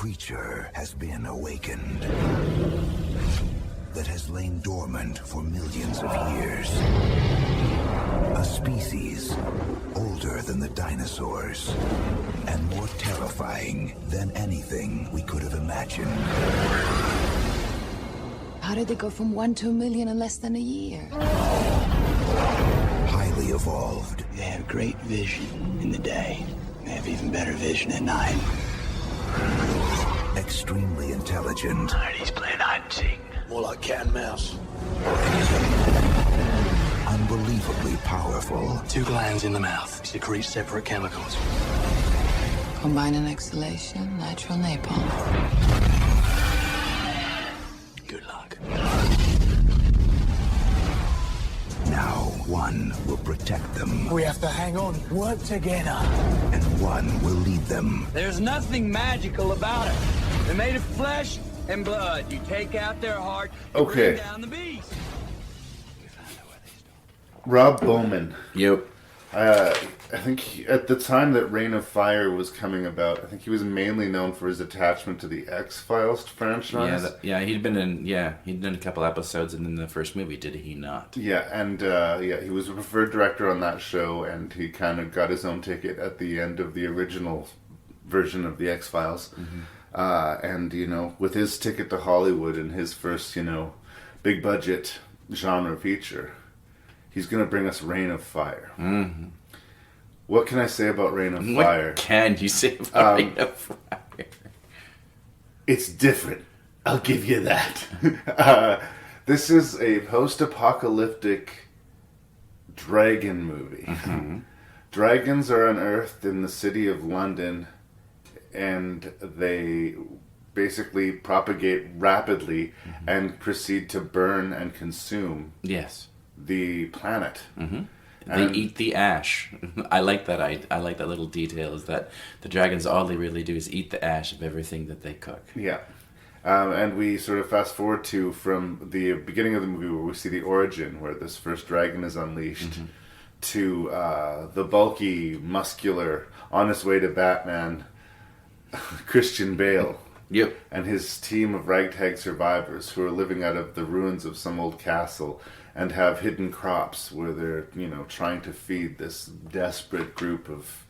creature has been awakened that has lain dormant for millions of years. A species older than the dinosaurs and more terrifying than anything we could have imagined. How did they go from 1 to a million in less than a year? Highly evolved. They have great vision in the day. They have even better vision at night. Extremely intelligent. He's playing hide and seek. More like cat and mouse. Unbelievably powerful. 2 glands in the mouth secrete separate chemicals. Combine exhalation, nitrile napalm. Good luck. Now one will protect them, We have to hang on, work together. and one will lead them. There's nothing magical about it. They're made of flesh and blood. You take out their heart, you Okay. bring down the beast. Rob Bowman. Yep. I think at the time that Reign of Fire was coming about, I think he was mainly known for his attachment to the X-Files franchise. He'd done a couple episodes and in the first movie, did he not? Yeah, and he was a preferred director on that show, and he kind of got his own ticket at the end of the original version of the X-Files. Mm-hmm. And, with his ticket to Hollywood and his first, big budget genre feature, he's going to bring us Reign of Fire. Mm-hmm. What can I say about Reign of Fire? What can you say about Reign of Fire? It's different. I'll give you that. This is a post-apocalyptic dragon movie. Mm-hmm. Dragons are unearthed in the city of London, and they basically propagate rapidly and proceed to burn and consume Yes. the planet. Mm-hmm. They eat the ash. I like that. I like that little detail, is that the dragons, all they really do is eat the ash of everything that they cook. Yeah. And we sort of fast forward to from the beginning of the movie where we see the origin, where this first dragon is unleashed, to the bulky, muscular, on his way to Batman, Christian Bale. Yep. And his team of ragtag survivors who are living out of the ruins of some old castle and have hidden crops where they're, trying to feed this desperate group of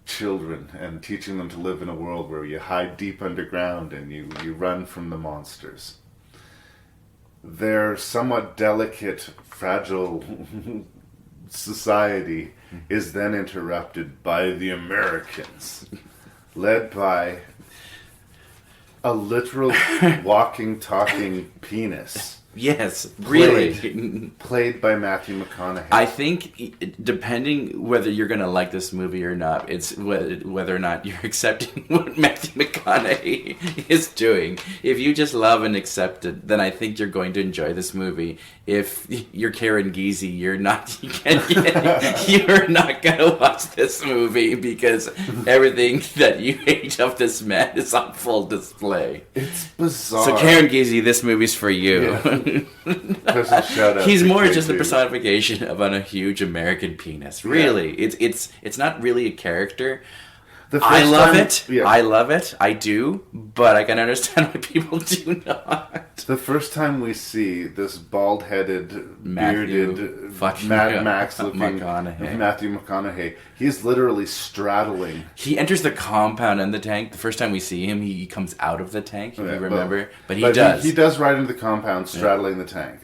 children and teaching them to live in a world where you hide deep underground and you run from the monsters. Their somewhat delicate, fragile society is then interrupted by the Americans, led by a literal walking, talking penis. Yes, really. Played by Matthew McConaughey. I think, depending whether you're going to like this movie or not, it's whether or not you're accepting what Matthew McConaughey is doing. If you just love and accept it, then I think you're going to enjoy this movie. If you're Karen Giese, you're not going to watch this movie, because everything that you hate of this man is on full display. It's bizarre. So Karen Giese, this movie's for you. Yeah. He's more just the personification of a huge American penis. Really, it's not really a character. I love it. Yeah. I love it. I do, but I can understand why people do not. The first time we see this bald-headed, bearded, Mad Max-looking Matthew McConaughey, he's literally straddling. He enters the compound and the tank. The first time we see him, he comes out of the tank, if you remember. But he does. He does ride into the compound straddling the tank.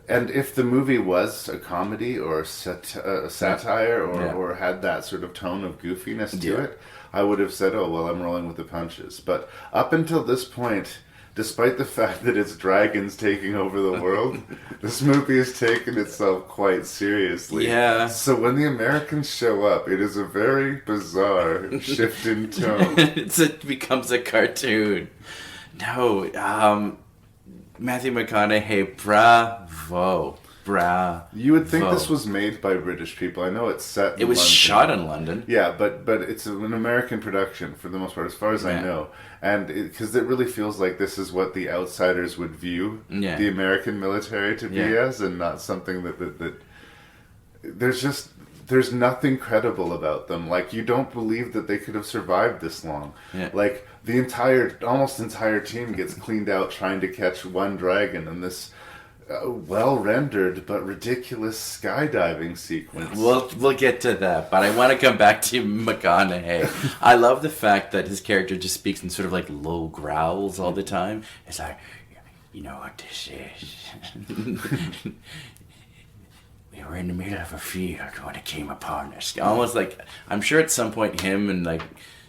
And if the movie was a comedy or a satire or had that sort of tone of goofiness to it, I would have said, oh, well, I'm rolling with the punches. But up until this point, despite the fact that it's dragons taking over the world, this movie has taken itself quite seriously. Yeah. So when the Americans show up, it is a very bizarre shift in tone. It becomes a cartoon. No, Matthew McConaughey, bravo. You would think this was made by British people. I know it's set in It was London. shot in London. Yeah, but it's an American production for the most part, as far as I know. And because it really feels like this is what the outsiders would view the American military to be as, and not something that there's just there's nothing credible about them. Like, you don't believe that they could have survived this long. Yeah. Like, the almost entire team gets cleaned out trying to catch one dragon in this well-rendered but ridiculous skydiving sequence. We'll get to that, but I want to come back to McConaughey. I love the fact that his character just speaks in sort of like low growls all the time. It's like, you know what this is? We were in the middle of a field when it came upon us. Almost like, I'm sure at some point him and like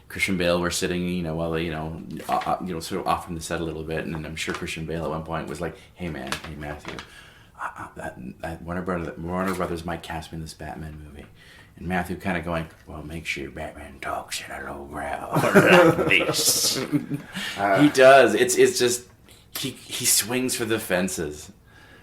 Christian Bale were sitting, while they, sort of off from the set a little bit, and I'm sure Christian Bale at one point was like, "Hey Matthew, Warner Brothers might cast me in this Batman movie," and Matthew kind of going, "Well, make sure Batman talks in a low growl like this." He does. It's just he swings for the fences.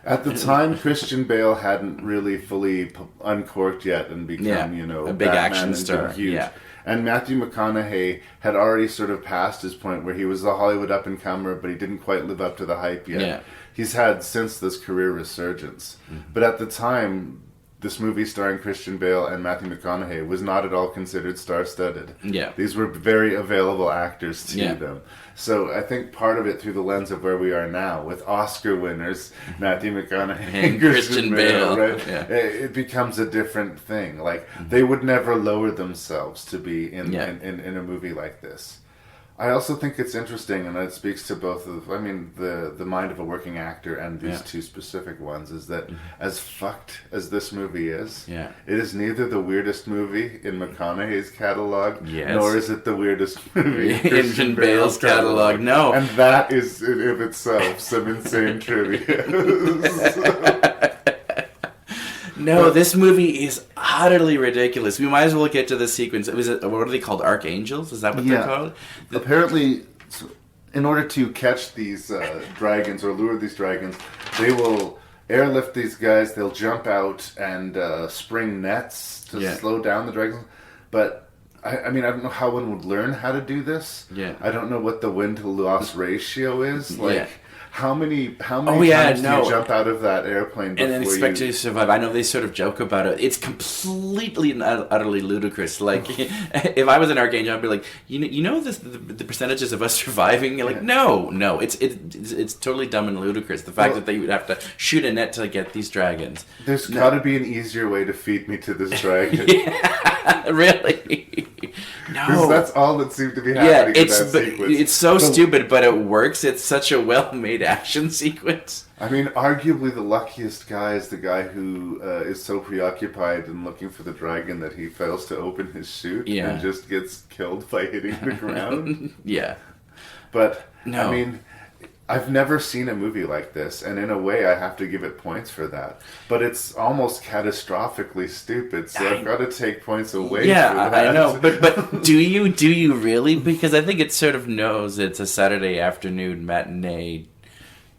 At the time, Christian Bale hadn't really fully uncorked yet and become, a big Batman action and star. huge. Yeah. And Matthew McConaughey had already sort of passed his point where he was the Hollywood up-and-comer, but he didn't quite live up to the hype yet. Yeah. He's had, since this career resurgence. Mm-hmm. But at the time, this movie starring Christian Bale and Matthew McConaughey was not at all considered star-studded. Yeah. These were very available actors to them. So I think part of it through the lens of where we are now, with Oscar winners, Matthew McConaughey and Christian Bale, right? Yeah. It becomes a different thing. Like, they would never lower themselves to be in a movie like this. I also think it's interesting, and it speaks to both of, the mind of a working actor and these two specific ones, is that as fucked as this movie is, it is neither the weirdest movie in McConaughey's catalog, nor is it the weirdest movie in Christian Bale's catalog. No. And that is, in of itself, some insane trivia. No, this movie is utterly ridiculous. We might as well get to the sequence. What are they called? Archangels? Is that what they're called? Apparently, in order to catch these dragons or lure these dragons, they will airlift these guys. They'll jump out and spring nets to slow down the dragons. But I don't know how one would learn how to do this. Yeah. I don't know what the win-to-loss ratio is. How many times do you jump out of that airplane before and then expect to survive? I know they sort of joke about it. It's completely and utterly ludicrous. Like, if I was an Archangel, I'd be like, the percentages of us surviving? You're like, no, it's totally dumb and ludicrous. The fact that they would have to shoot a net to get these dragons. There's got to be an easier way to feed me to this dragon. Really? No. Because that's all that seemed to be happening in that sequence. It's so stupid, but it works. It's such a well-made action sequence. I mean, arguably the luckiest guy is the guy who is so preoccupied in looking for the dragon that he fails to open his chute and just gets killed by hitting the ground. But, no. I mean, I've never seen a movie like this, and in a way I have to give it points for that. But it's almost catastrophically stupid, so I've got to take points away for that. I know, but do you really? Because I think it sort of knows it's a Saturday afternoon matinee,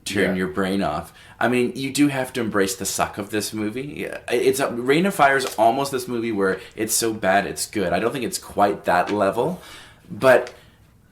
turn your brain off. I mean, you do have to embrace the suck of this movie. Rain of Fire is almost this movie where it's so bad it's good. I don't think it's quite that level, but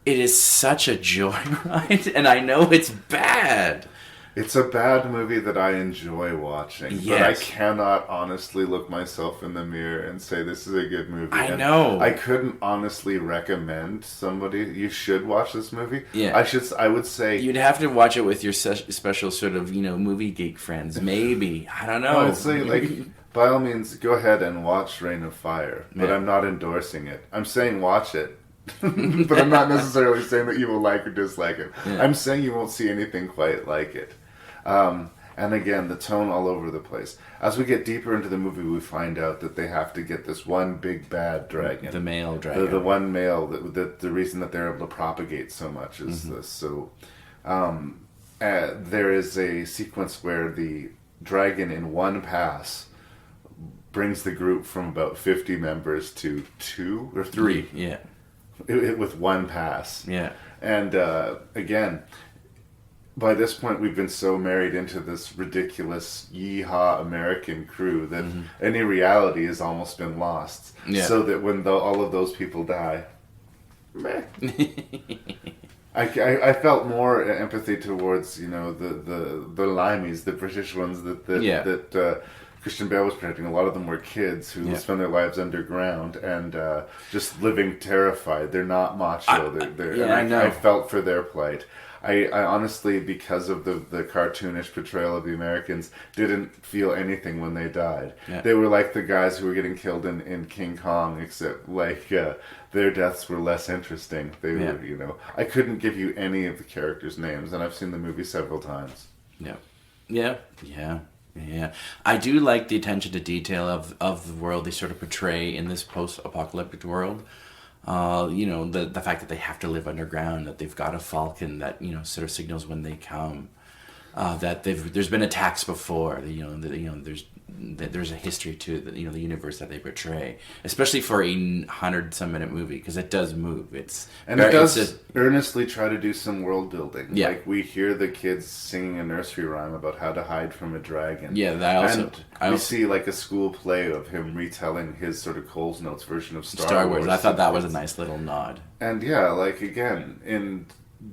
it is such a joyride, and I know it's bad. It's a bad movie that I enjoy watching, but I cannot honestly look myself in the mirror and say this is a good movie. I know. I couldn't honestly recommend somebody, you should watch this movie. Yeah. I would say... You'd have to watch it with your special sort of, movie geek friends, maybe. I don't know. I would say, by all means, go ahead and watch Reign of Fire, but I'm not endorsing it. I'm saying watch it. But I'm not necessarily saying that you will like or dislike it. I'm saying you won't see anything quite like it. And again, the tone all over the place. As we get deeper into the movie, we find out that they have to get this one big bad dragon. The male dragon. The one male, that the reason that they're able to propagate so much is this. So there is a sequence where the dragon in one pass brings the group from about 50 members to 2 or 3. Yeah. With one pass. Yeah. And again, by this point we've been so married into this ridiculous yeehaw American crew that any reality has almost been lost. Yeah. So that when all of those people die, meh. I felt more empathy towards the limeys, the British ones that Christian Bale was protecting, a lot of them were kids who spend their lives underground and just living terrified. They're not macho. I felt for their plight. I honestly, because of the cartoonish portrayal of the Americans, didn't feel anything when they died. Yeah. They were like the guys who were getting killed in King Kong, except their deaths were less interesting. They were, I couldn't give you any of the characters' names, and I've seen the movie several times. Yeah. I do like the attention to detail of the world they sort of portray in this post-apocalyptic world. The fact that they have to live underground, that they've got a falcon that sort of signals when they come, that there's been attacks before. There's a history to the universe that they portray, especially for a 100-some-minute movie, because it does move. It does earnestly try to do some world building. Yeah. Like we hear the kids singing a nursery rhyme about how to hide from a dragon. Yeah, we see like a school play of him retelling his sort of Coles Notes version of Star Wars. I thought that was a nice little nod. And again,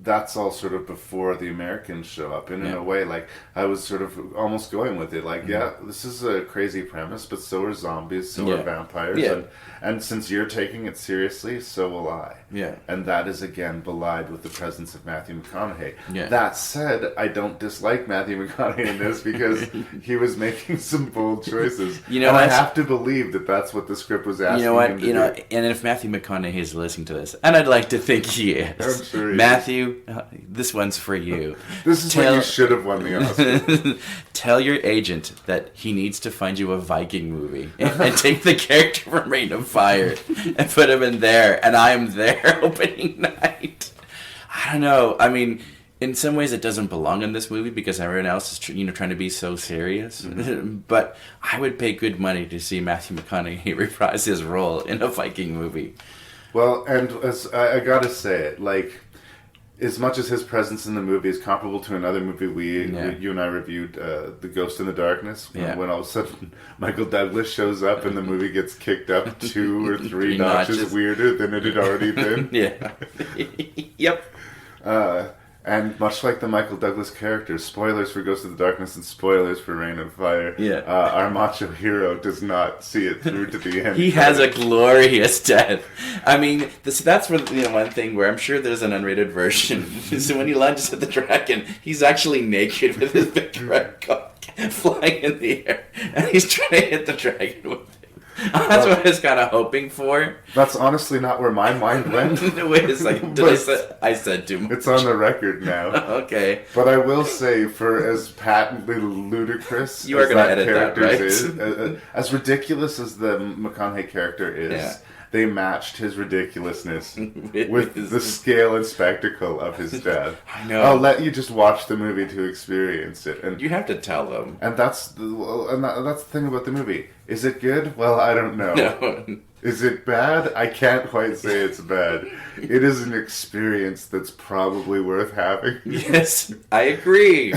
that's all sort of before the Americans show up. And in a way, like, I was sort of almost going with it. Like, this is a crazy premise, but so are zombies, so are vampires. Yeah. And since you're taking it seriously, so will I. Yeah. And that is, again, belied with the presence of Matthew McConaughey. Yeah. That said, I don't dislike Matthew McConaughey in this because he was making some bold choices. I have to believe that that's what the script was asking him to do. And if Matthew McConaughey is listening to this, and I'd like to think he is. I'm sure he Matthew, this one's for you. This is when you should have won the Oscar. Tell your agent that he needs to find you a Viking movie and take the character from Reign of Fire and put him in there, and I am there opening night. I don't know. I mean, in some ways it doesn't belong in this movie because everyone else is trying to be so serious. Mm-hmm. But I would pay good money to see Matthew McConaughey reprise his role in a Viking movie. Well, and as I gotta say it, like, as much as his presence in the movie is comparable to another movie you and I reviewed, The Ghost in the Darkness, when all of a sudden Michael Douglas shows up and the movie gets kicked up 2 or 3 notches weirder than it had already been. Yeah. Yep. And much like the Michael Douglas character, spoilers for Ghost of the Darkness and spoilers for Reign of Fire, our macho hero does not see it through to the end. He has a glorious death. I mean, that's one thing where I'm sure there's an unrated version. So when he lunges at the dragon, he's actually naked with his big red cock flying in the air, and he's trying to hit the dragon with it. That's what I was kind of hoping for. That's honestly not where my mind went. Wait a second. I said too much. It's on the record now. Okay. But I will say, for as patently ludicrous you are as that character right? is, as ridiculous as the McConaughey character is, they matched his ridiculousness with the scale and spectacle of his death. I know. I'll let you just watch the movie to experience it. And you have to tell them. And that's the thing about the movie. Is it good? Well, I don't know. No. Is it bad? I can't quite say it's bad. It is an experience that's probably worth having. Yes, I agree.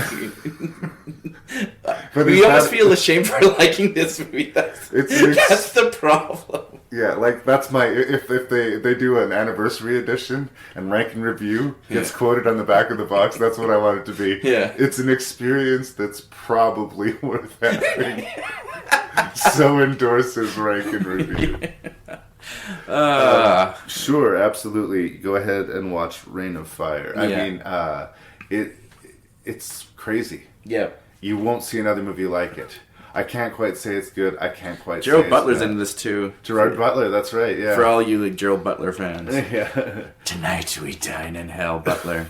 But we almost feel ashamed for liking this movie. That's the problem. Yeah, like that's if they do an anniversary edition and Rank and Review gets quoted on the back of the box, that's what I want it to be. Yeah. It's an experience that's probably worth having. So endorses Rank and Review. Sure, absolutely. Go ahead and watch Reign of Fire. I mean, it's crazy. Yeah. You won't see another movie like it. I can't quite say it's good. I can't quite say Gerald Butler's in this too. Gerard Butler, that's right, yeah. For all you Gerald Butler fans. Yeah. Tonight we dine in hell, Butler.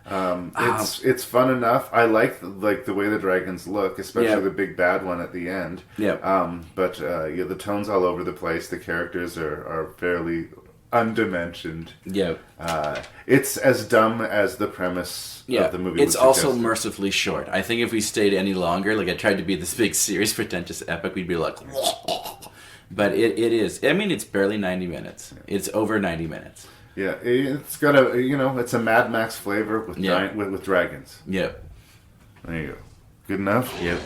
It's fun enough. I like the way the dragons look, especially the big bad one at the end. Yeah. But the tone's all over the place. The characters are fairly undimensioned. Yeah. It's as dumb as the premise of the movie. It's also mercifully short. I think if we stayed any longer, like I tried to be this big, serious, pretentious epic, we'd be like, but it is. I mean, it's barely 90 minutes. Yeah. It's over 90 minutes. Yeah, it's got it's a Mad Max flavor with with dragons. Yep. There you go. Good enough? Yep.